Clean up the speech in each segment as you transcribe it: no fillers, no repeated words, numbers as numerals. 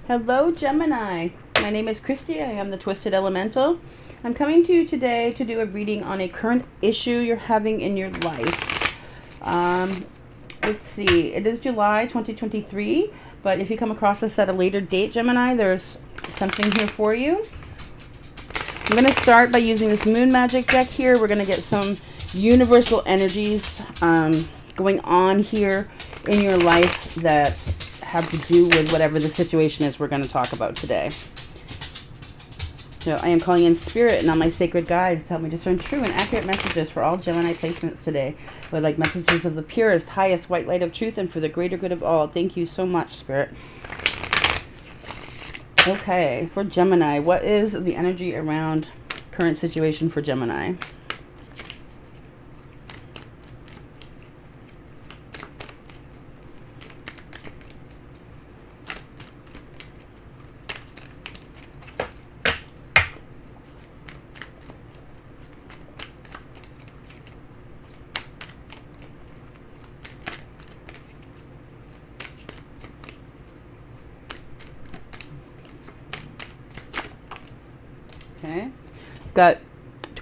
Hello, Gemini. My name is Kristi. I am the Twisted Elemental. I'm coming to you today to do a reading on a current issue you're having in your life. Let's see. It is July 2023, but if you come across this at a later date, Gemini, there's something here for you. I'm going to start by using this Moon Magic deck here. We're going to get some universal energies going on here in your life that have to do with whatever the situation is we're going to talk about today. So I am calling in spirit and on my sacred guides to help me discern true and accurate messages for all Gemini placements today. I would like messages of the purest, highest white light of truth and for the greater good of all. Thank you so much, Spirit. Okay, for Gemini, what is the energy around current situation for Gemini? Okay, got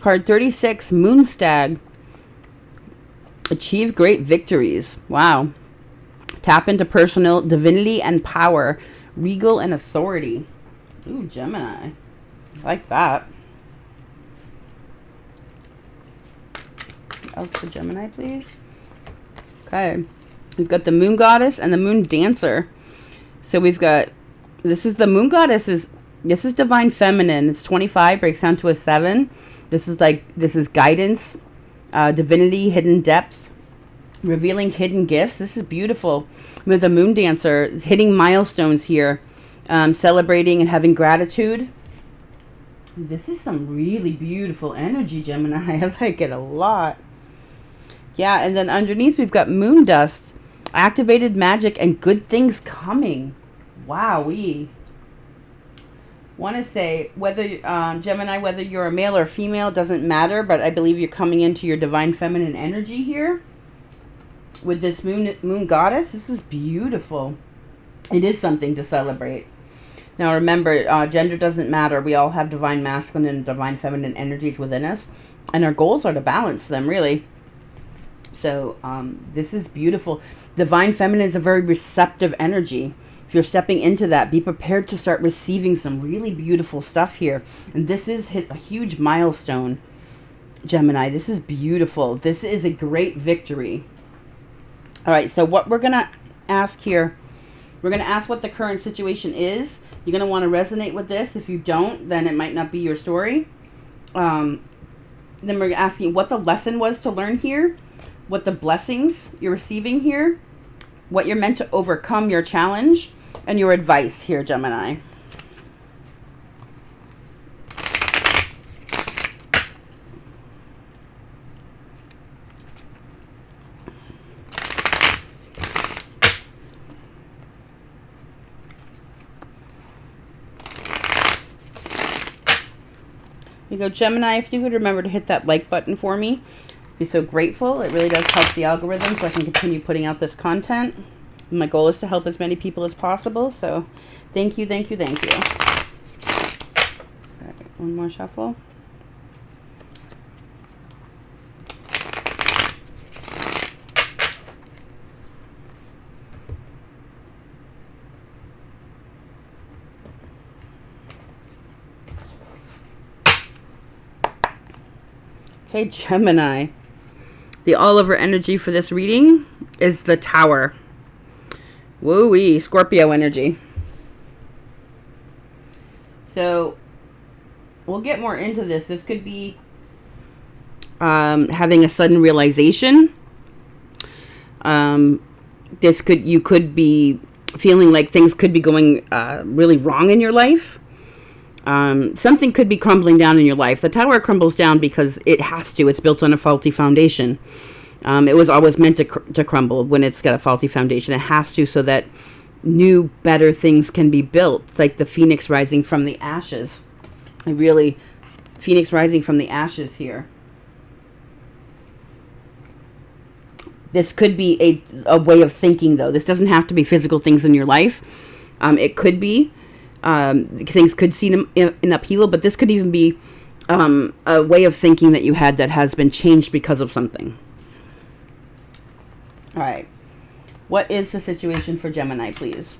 card 36, Moonstag. Achieve great victories. Wow. Tap into personal divinity and power, regal and authority. Ooh, Gemini. I like that. Out for Gemini, please. Okay. We've got the Moon Goddess and the Moon Dancer. So we've got, this is the Moon Goddess this is Divine Feminine. It's 25, breaks down to a 7. This is guidance, divinity, hidden depth, revealing hidden gifts. This is beautiful. With the Moon Dancer, hitting milestones here, celebrating and having gratitude. This is some really beautiful energy, Gemini. I like it a lot. Yeah, and then underneath we've got Moon Dust, activated magic and good things coming. Wowee. Want to say whether Gemini, whether you're a male or female doesn't matter, but I believe you're coming into your divine feminine energy here with this moon goddess. This is beautiful. It is something to celebrate. Now remember, gender doesn't matter. We all have divine masculine and divine feminine energies within us, and our goals are to balance them, really. So this is beautiful. Divine feminine is a very receptive energy. If you're stepping into that, be prepared to start receiving some really beautiful stuff here. And this is a huge milestone, Gemini. This is beautiful. This is a great victory. All right, so what we're going to ask here, we're going to ask what the current situation is. You're going to want to resonate with this. If you don't, then it might not be your story. Then we're asking what the lesson was to learn here, what the blessings you're receiving here, what you're meant to overcome your challenge, and your advice here, Gemini. You go, Gemini, if you could remember to hit that like button for me, I'd be so grateful. It really does help the algorithm so I can continue putting out this content. My goal is to help as many people as possible, so thank you, thank you, thank you. All right, one more shuffle. Okay, Gemini. The Oliver energy for this reading is the Tower. Woo-wee, Scorpio energy. So we'll get more into this. This could be having a sudden realization. You could be feeling like things could be going really wrong in your life. Something could be crumbling down in your life. The Tower crumbles down because it has to. It's built on a faulty foundation. It was always meant to crumble when it's got a faulty foundation. It has to, so that new, better things can be built. It's like the phoenix rising from the ashes. Phoenix rising from the ashes here. This could be a way of thinking, though. This doesn't have to be physical things in your life. It could be Things could seem in upheaval, but this could even be a way of thinking that you had that has been changed because of something. All right. What is the situation for Gemini, please?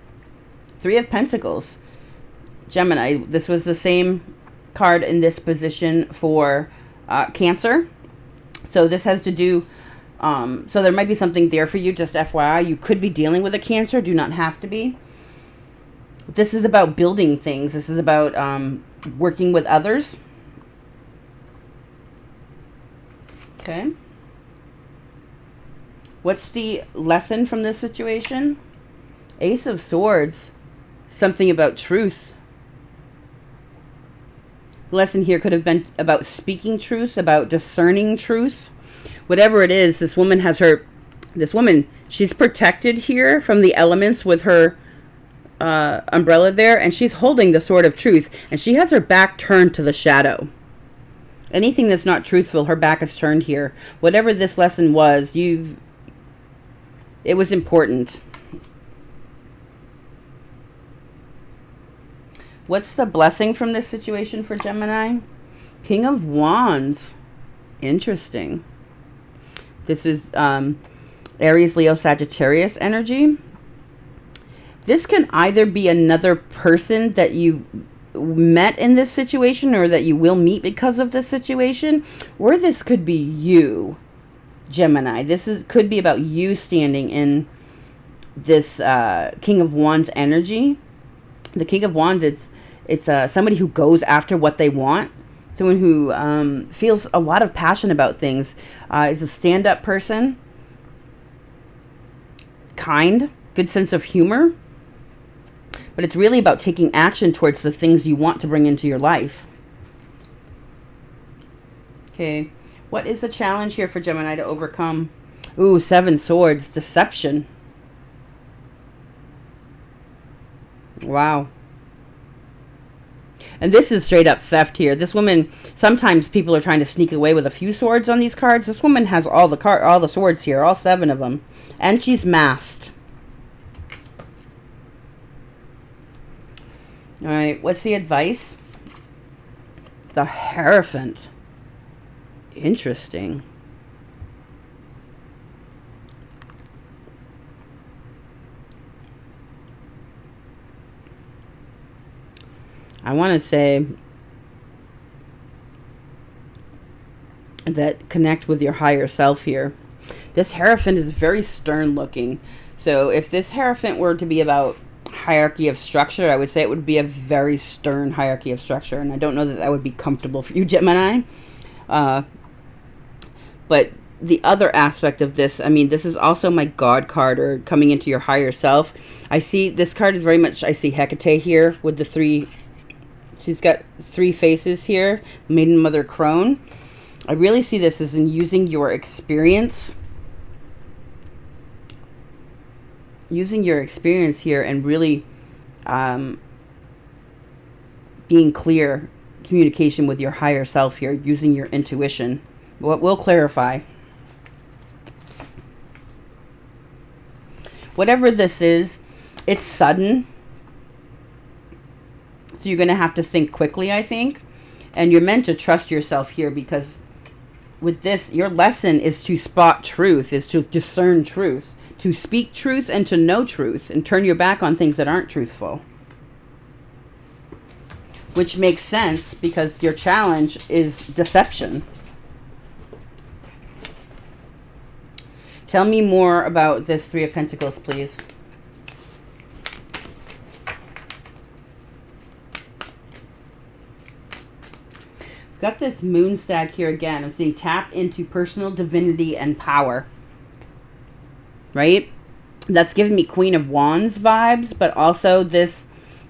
Three of Pentacles. Gemini, this was the same card in this position for Cancer. So this has to do, so there might be something there for you, just FYI. You could be dealing with a Cancer, do not have to be. This is about building things. This is about working with others. Okay. What's the lesson from this situation? Ace of Swords. Something about truth. The lesson here could have been about speaking truth, about discerning truth. Whatever it is, this woman, she's protected here from the elements with her umbrella there, and she's holding the sword of truth, and she has her back turned to the shadow. Anything that's not truthful, her back is turned here. Whatever this lesson was, it was important. What's the blessing from this situation for Gemini? King of Wands. Interesting. This is Aries, Leo, Sagittarius energy. This can either be another person that you met in this situation or that you will meet because of this situation, or this could be you, Gemini. Could be about you standing in this King of Wands energy. The King of Wands, it's somebody who goes after what they want. Someone who feels a lot of passion about things. Is a stand-up person. Kind. Good sense of humor. But it's really about taking action towards the things you want to bring into your life. Okay. What is the challenge here for Gemini to overcome? Ooh, 7 Swords. Deception. Wow. And this is straight up theft here. This woman, sometimes people are trying to sneak away with a few swords on these cards. This woman has all the swords here, all 7 of them. And she's masked. All right, what's the advice? The Hierophant. Interesting. I want to say that connect with your higher self here. This Hierophant is very stern looking. So if this Hierophant were to be about hierarchy of structure, I would say it would be a very stern hierarchy of structure. And I don't know that that would be comfortable for you, Gemini. But the other aspect of this, I mean, this is also my God card, or coming into your higher self. I see this card is very much, I see Hecate here with the 3, she's got 3 faces here, Maiden, Mother, Crone. I really see this as in using your experience. Using your experience here and really being clear communication with your higher self here, using your intuition. What will clarify. Whatever this is, it's sudden. So you're going to have to think quickly, I think. And you're meant to trust yourself here, because with this, your lesson is to spot truth, is to discern truth, to speak truth and to know truth, and turn your back on things that aren't truthful. Which makes sense, because your challenge is deception. Tell me more about this 3 of Pentacles, please. Got this moon stag here again. I'm seeing tap into personal divinity and power. Right? That's giving me Queen of Wands vibes, but also this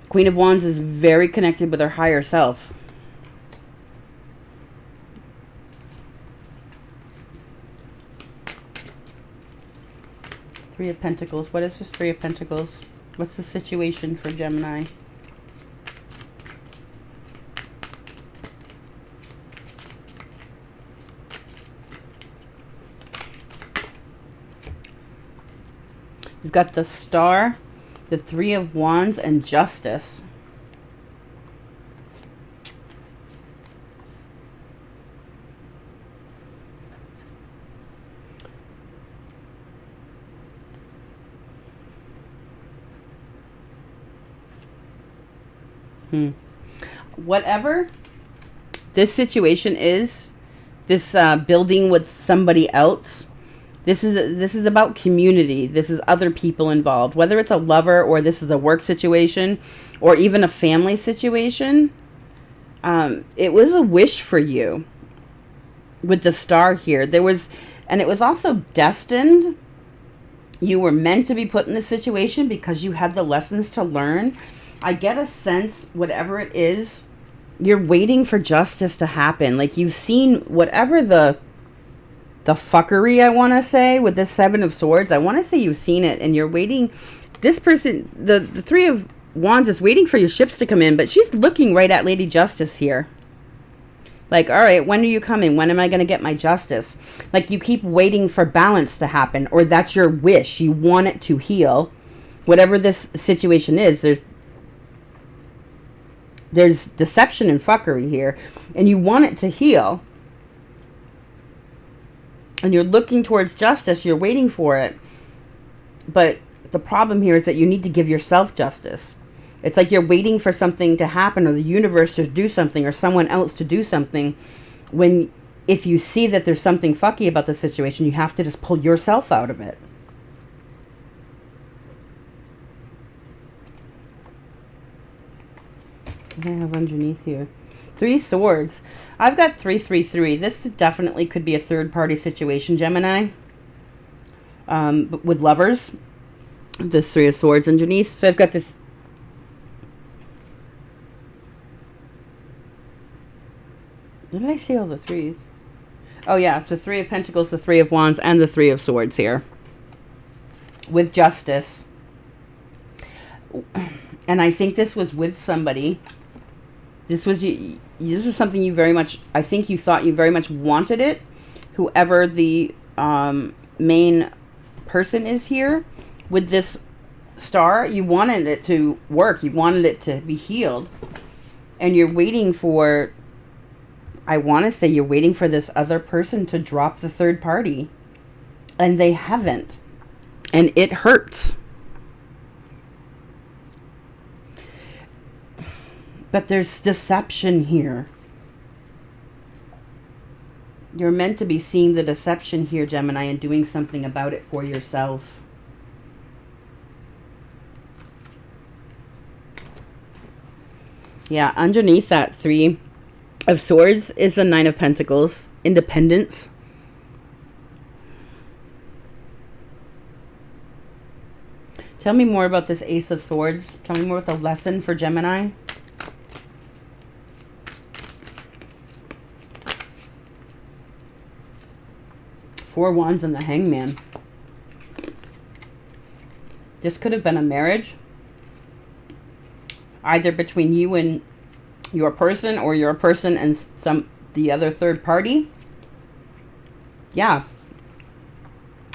Queen of Wands is very connected with her higher self. Three of Pentacles. What is this 3 of Pentacles? What's the situation for Gemini? You've got the Star, the 3 of Wands, and Justice. Whatever this situation is, this building with somebody else, this is about community. This is other people involved, whether it's a lover or this is a work situation or even a family situation. It was a wish for you with the star here. And it was also destined. You were meant to be put in this situation because you had the lessons to learn. I get a sense, whatever it is, you're waiting for justice to happen. Like, you've seen whatever the fuckery, I want to say, with this Seven of Swords. I want to say you've seen it, and you're waiting. This person, the Three of Wands, is waiting for your ships to come in, but she's looking right at Lady Justice here. Like, all right, when are you coming? When am I going to get my justice? Like, you keep waiting for balance to happen, or that's your wish. You want it to heal. Whatever this situation is, there's deception and fuckery here, and you want it to heal. And you're looking towards justice. You're waiting for it. But the problem here is that you need to give yourself justice. It's like you're waiting for something to happen, or the universe to do something, or someone else to do something. When, if you see that there's something fucky about the situation, you have to just pull yourself out of it. What do I have underneath here? 3 Swords. I've got 333. This definitely could be a third-party situation, Gemini. With lovers. This 3 of Swords underneath. So I've got this. Did I see all the 3s? Oh, yeah. It's the 3 of Pentacles, the 3 of Wands, and the 3 of Swords here. With justice. And I think this was with somebody. This is something you very much, I think you thought you very much wanted it. Whoever the main person is here with this star, you wanted it to work. You wanted it to be healed. And you're waiting for, I want to say you're waiting for this other person to drop the third party. And they haven't. And it hurts. But there's deception here. You're meant to be seeing the deception here, Gemini, and doing something about it for yourself. Yeah, underneath that 3 of Swords is the 9 of Pentacles. Independence. Tell me more about this Ace of Swords. Tell me more about the lesson for Gemini. Four Wands and the Hangman. This could have been a marriage. Either between you and your person, or your person and the other third party. Yeah.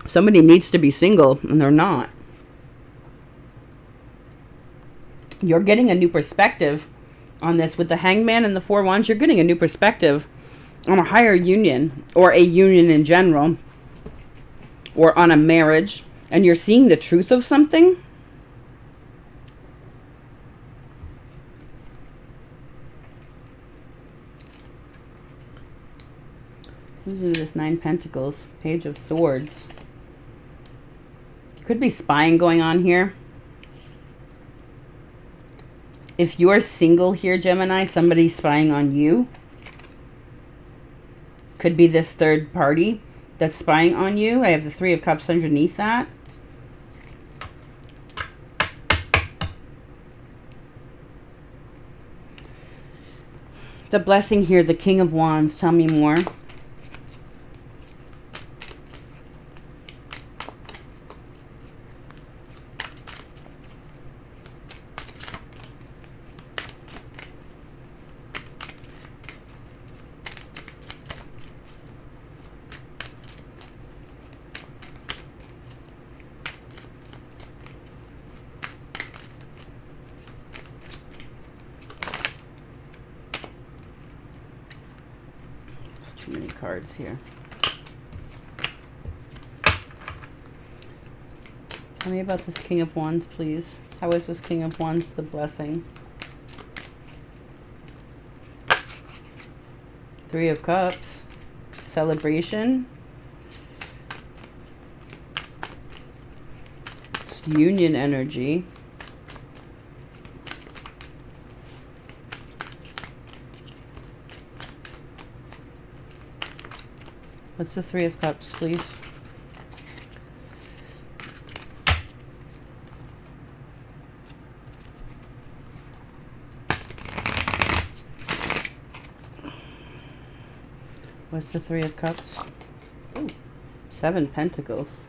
Somebody needs to be single and they're not. You're getting a new perspective on this with the Hangman and the Four Wands. You're getting a new perspective on a higher union, or a union in general, or on a marriage, and you're seeing the truth of something. This 9 Pentacles, Page of Swords. Could be spying going on here. If you're single here, Gemini, somebody's spying on you. Could be this third party that's spying on you. I have the 3 of Cups underneath that. The blessing here, the King of Wands. Tell me more. Too many cards here. Tell me about this King of Wands, please. How is this King of Wands the blessing? Three of Cups. Celebration. It's union energy. What's the Three of Cups, please? What's the Three of Cups? Ooh, 7 Pentacles.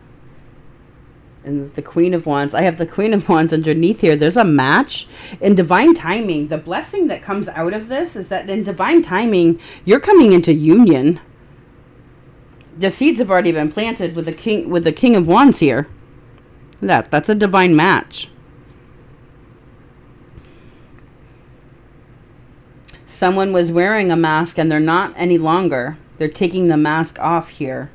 And the Queen of Wands. I have the Queen of Wands underneath here. There's a match. In divine timing, the blessing that comes out of this is that in divine timing, you're coming into union. The seeds have already been planted with the King of Wands here. That's a divine match. Someone was wearing a mask and they're not any longer. They're taking the mask off here.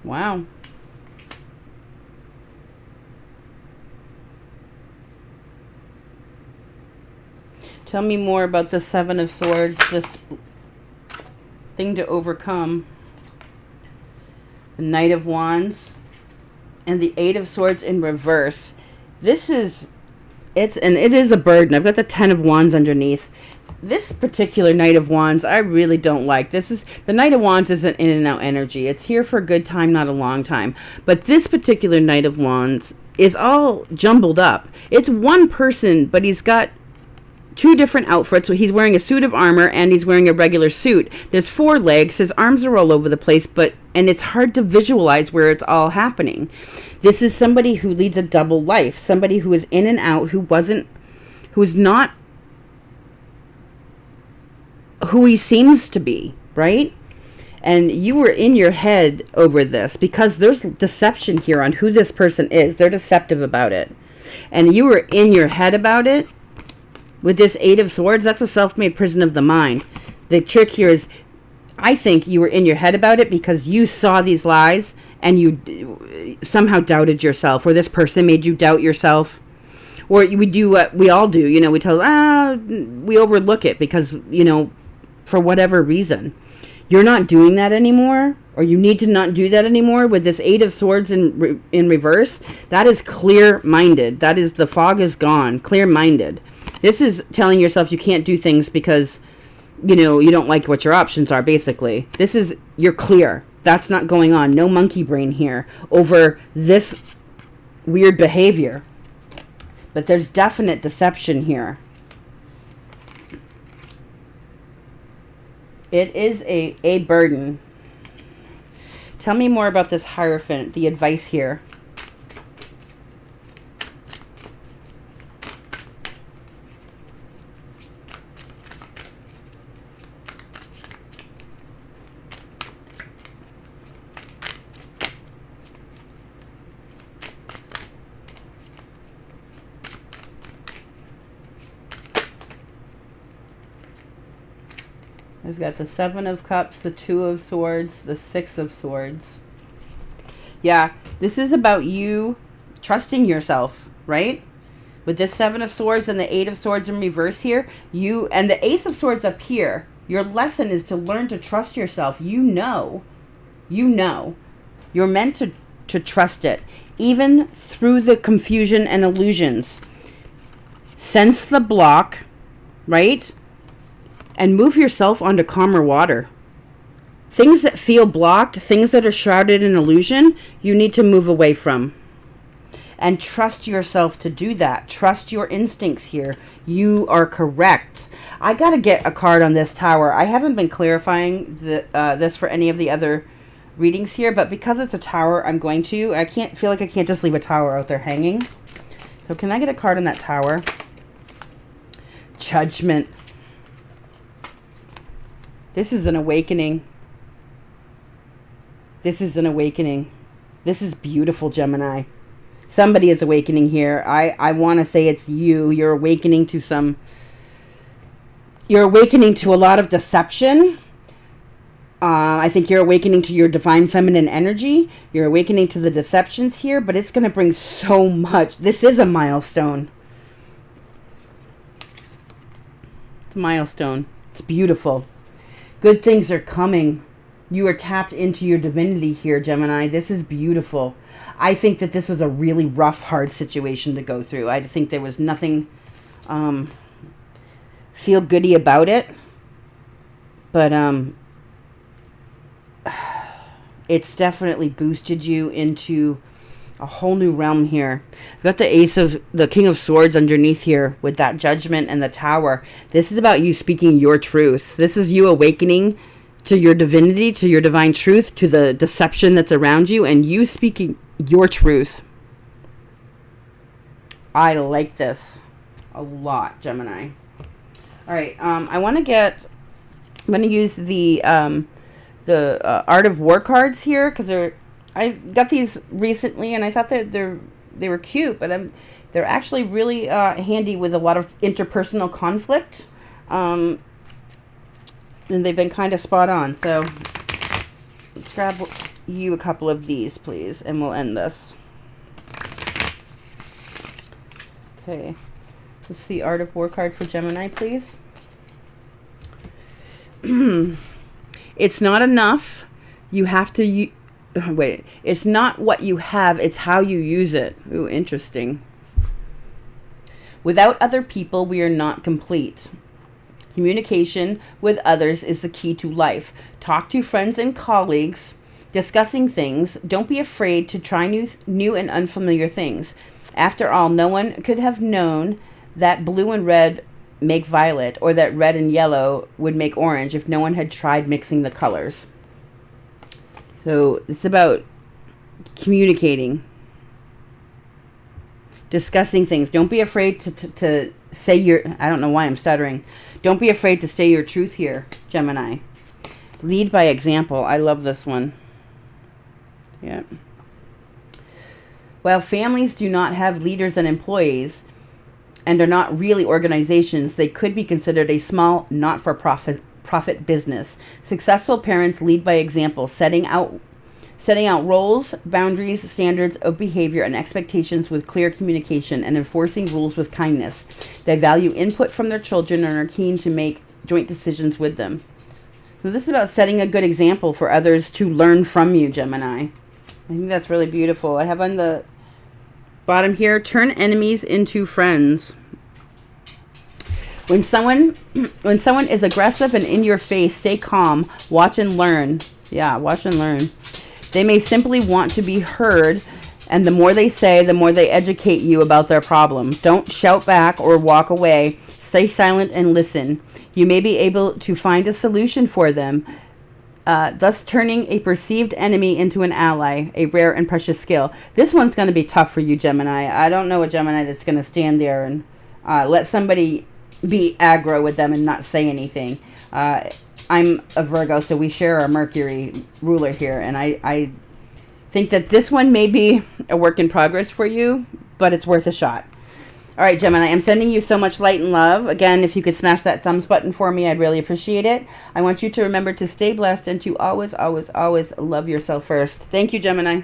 Wow. Tell me more about the Seven of Swords, this thing to overcome. The Knight of Wands and the Eight of Swords in reverse. This is, it is a burden. I've got the Ten of Wands underneath. This particular Knight of Wands, I really don't like. The Knight of Wands isn't in and out energy. It's here for a good time, not a long time. But this particular Knight of Wands is all jumbled up. It's one person, but he's got 2 different outfits. So he's wearing a suit of armor and he's wearing a regular suit. There's 4 legs. His arms are all over the place, and it's hard to visualize where it's all happening. This is somebody who leads a double life. Somebody who is in and out, who's not who he seems to be, right? And you were in your head over this because there's deception here on who this person is. They're deceptive about it. And you were in your head about it. With this Eight of Swords, that's a self-made prison of the mind. The trick here is, I think you were in your head about it because you saw these lies and you somehow doubted yourself, or this person made you doubt yourself. Or we do what we all do, we overlook it because, for whatever reason. You're not doing that anymore, or you need to not do that anymore. With this Eight of Swords in reverse, that is clear-minded. That is, the fog is gone, clear-minded. This is telling yourself you can't do things because, you don't like what your options are, basically. This is, you're clear. That's not going on. No monkey brain here over this weird behavior. But there's definite deception here. It is a burden. Tell me more about this Hierophant, the advice here. We've got the Seven of Cups, the Two of Swords, the Six of Swords. Yeah, this is about you trusting yourself, right? With this Seven of Swords and the Eight of Swords in reverse here, and the Ace of Swords up here, your lesson is to learn to trust yourself. You're meant to trust it, even through the confusion and illusions. Sense the block, right? And move yourself onto calmer water. Things that feel blocked, things that are shrouded in illusion, you need to move away from. And trust yourself to do that. Trust your instincts here. You are correct. I got to get a card on this Tower. I haven't been clarifying this for any of the other readings here, but because it's a Tower, I'm going to. I can't just leave a Tower out there hanging. So can I get a card on that Tower? Judgment. This is an awakening. This is an awakening. This is beautiful, Gemini. Somebody is awakening here. I want to say it's you. You're awakening to a lot of deception. I think you're awakening to your divine feminine energy. You're awakening to the deceptions here, but it's going to bring so much. This is a milestone. milestone. It's beautiful. Good things are coming. You are tapped into your divinity here, Gemini. This is beautiful. I think that this was a really rough, hard situation to go through. I think there was nothing feel goody about it. But it's definitely boosted you into a whole new realm here. I've got the King of Swords underneath here with that Judgment and the Tower. This is about you speaking your truth. This is you awakening to your divinity, to your divine truth, to the deception that's around you, and you speaking your truth. I like this a lot, Gemini. All right, I'm going to use the Art of War cards here because I got these recently and I thought that they were cute, but they're actually really handy with a lot of interpersonal conflict, and they've been kind of spot on. So let's grab you a couple of these, please, and we'll end this. Okay, let's see, Art of War card for Gemini, please. It's not enough. You have to wait. It's not what you have, it's how you use it. Ooh, interesting. Without other people, we are not complete. Communication with others is the key to life. Talk to friends and colleagues, discussing things. Don't be afraid to try new and unfamiliar things. After all, no one could have known that blue and red make violet, or that red and yellow would make orange if no one had tried mixing the colors. So it's about communicating, discussing things. Don't be afraid to say your, I don't know why I'm stuttering. Don't be afraid to say your truth here, Gemini. Lead by example. I love this one. Yeah. While families do not have leaders and employees, and are not really organizations, they could be considered a small, not-for-profit business. Successful parents lead by example, setting out roles, boundaries, standards of behavior, and expectations with clear communication, and enforcing rules with kindness. They value input from their children and are keen to make joint decisions with them. So this is about setting a good example for others to learn from you, Gemini. I think that's really beautiful. I have on the bottom here, turn enemies into friends. When someone is aggressive and in your face, stay calm, watch and learn. Yeah, watch and learn. They may simply want to be heard, and the more they say, the more they educate you about their problem. Don't shout back or walk away. Stay silent and listen. You may be able to find a solution for them, thus turning a perceived enemy into an ally, a rare and precious skill. This one's going to be tough for you, Gemini. I don't know a Gemini that's going to stand there and let somebody be aggro with them and not say anything. I'm a Virgo, so we share our Mercury ruler here, and I think that this one may be a work in progress for you, but it's worth a shot. All right, Gemini, I'm sending you so much light and love. Again, if you could smash that thumbs button for me, I'd really appreciate it. I want you to remember to stay blessed and to always, always, always love yourself first. Thank you, Gemini.